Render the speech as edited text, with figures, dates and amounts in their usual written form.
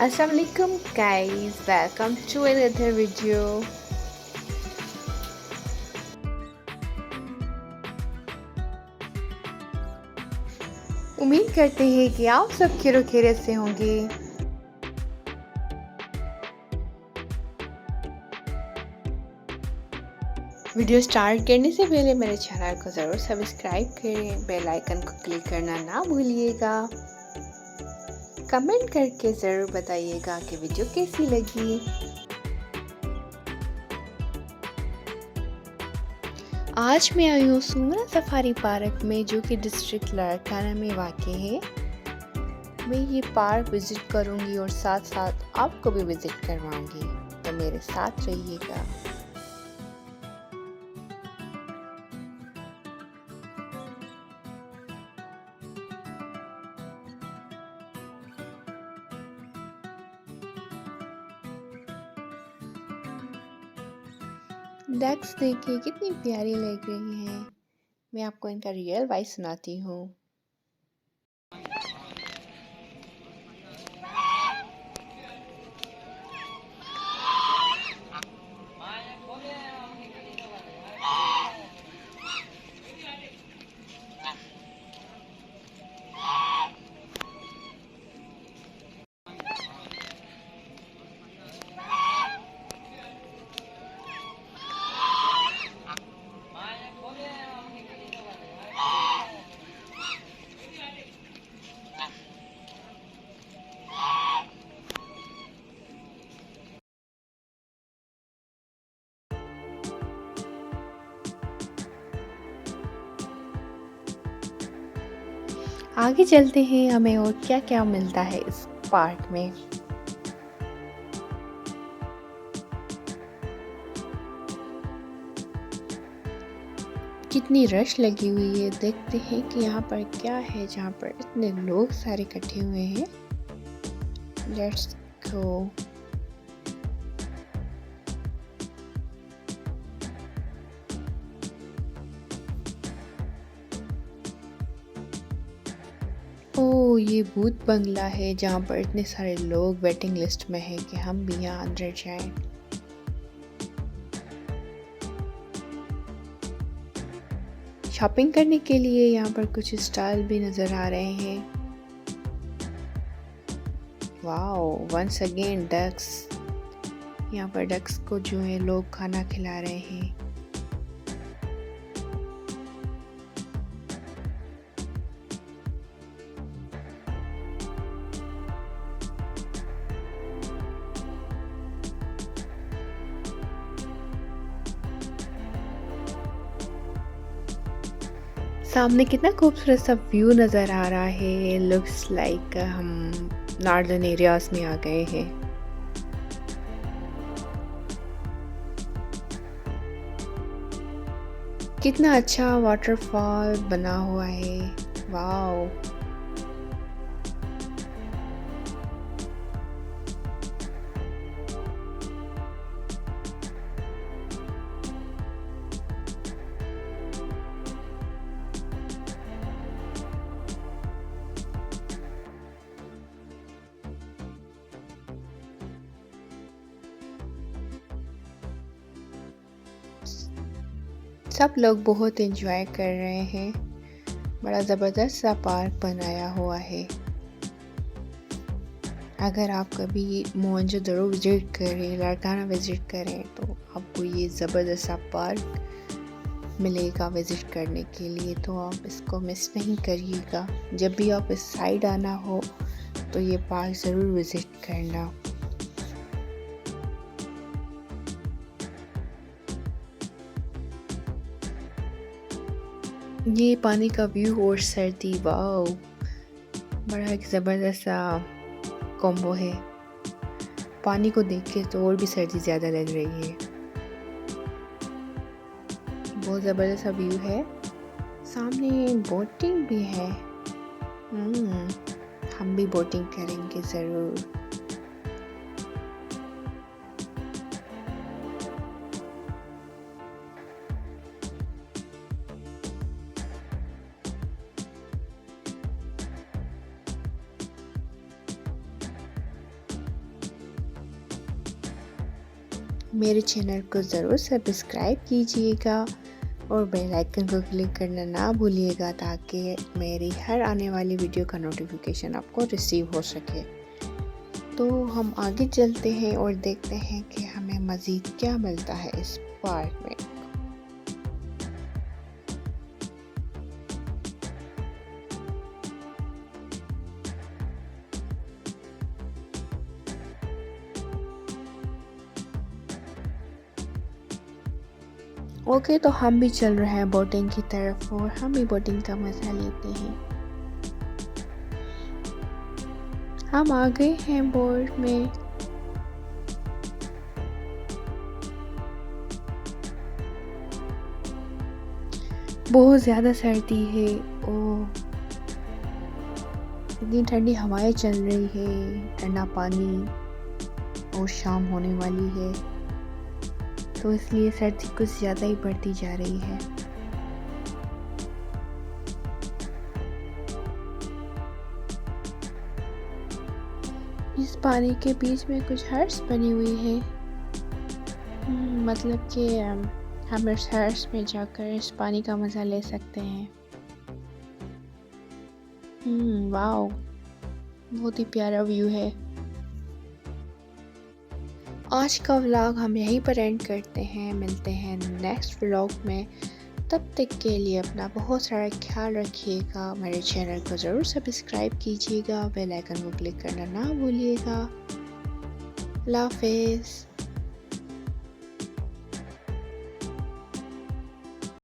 Assalamualaikum guys, welcome to another video. उम्मीद करते हैं कि आप सब खैर खैरियत से होंगे। वीडियो स्टार्ट करने से पहले मेरे चैनल को ज़रूर सब्सक्राइब करें, बेल आइकन को क्लिक करना ना भूलिएगा। कमेंट करके ज़रूर बताइएगा कि वीडियो कैसी लगी। आज मैं आई हूँ सुमरा सफारी पार्क में, जो कि डिस्ट्रिक्ट लाड़काना में वाक़ है। मैं ये पार्क विज़िट करूँगी और साथ साथ आपको भी विज़िट करवाऊँगी, तो मेरे साथ रहिएगा। डक्स देखिए कितनी प्यारी लग रही हैं। मैं आपको इनका रियल वॉइस सुनाती हूँ। आगे चलते हैं, हमें और क्या क्या मिलता है इस पार्क में। कितनी रश लगी हुई है। देखते हैं कि यहाँ पर क्या है, जहाँ पर इतने लोग सारे इकट्ठे हुए हैं। Let's go. ओह, ये भूत बंगला है जहाँ पर इतने सारे लोग वेटिंग लिस्ट में हैं कि हम भी यहाँ अंदर जाएं। शॉपिंग करने के लिए यहाँ पर कुछ स्टॉल भी नज़र आ रहे हैं। Wow, once again ducks. यहाँ पर डक्स को जो है लोग खाना खिला रहे हैं। सामने कितना खूबसूरत सा व्यू नज़र आ रहा है। लुक्स लाइक हम नॉर्दर्न एरियाज में आ गए हैं। कितना अच्छा वाटरफॉल बना हुआ है। वाओ, सब लोग बहुत एंजॉय कर रहे हैं। बड़ा ज़बरदस्त सा पार्क बनाया हुआ है। अगर आप कभी मोहनजोदड़ो विज़िट करें, लाड़काना विज़िट करें, तो आपको ये ज़बरदस्त सा पार्क मिलेगा विज़िट करने के लिए, तो आप इसको मिस नहीं करिएगा। जब भी आप इस साइड आना हो तो ये पार्क ज़रूर विज़िट करना। ये पानी का व्यू और सर्दी, वाओ, बड़ा एक ज़बरदस्त सा कॉम्बो है। पानी को देख के तो और भी सर्दी ज़्यादा लग रही है। बहुत ज़बरदस्त सा व्यू है। सामने बोटिंग भी है। हम भी बोटिंग करेंगे ज़रूर। मेरे चैनल को ज़रूर सब्सक्राइब कीजिएगा और बेल आइकन को क्लिक करना ना भूलिएगा ताकि मेरी हर आने वाली वीडियो का नोटिफिकेशन आपको रिसीव हो सके। तो हम आगे चलते हैं और देखते हैं कि हमें मज़ीद क्या मिलता है इस पार्क में। ओके, तो हम भी चल रहे हैं बोटिंग की तरफ और हम भी बोटिंग का मज़ा लेते हैं। हम आ गए हैं बोट में। बहुत ज़्यादा सर्दी है और इतनी ठंडी हवाएं चल रही है, ठंडा पानी और शाम होने वाली है तो इसलिए सर्दी कुछ ज़्यादा ही बढ़ती जा रही है। इस पानी के बीच में कुछ हर्ट्स बनी हुई है। मतलब कि हम इस हर्ट्स में जाकर इस पानी का मज़ा ले सकते हैं। वाओ, बहुत ही प्यारा व्यू है। आज का व्लॉग हम यहीं पर एंड करते हैं। मिलते हैं नेक्स्ट व्लॉग में। तब तक के लिए अपना बहुत सारा ख्याल रखिएगा। मेरे चैनल को ज़रूर सब्सक्राइब कीजिएगा, बेल आइकन को क्लिक करना ना भूलिएगा। अल्लाह हाफ़िज़।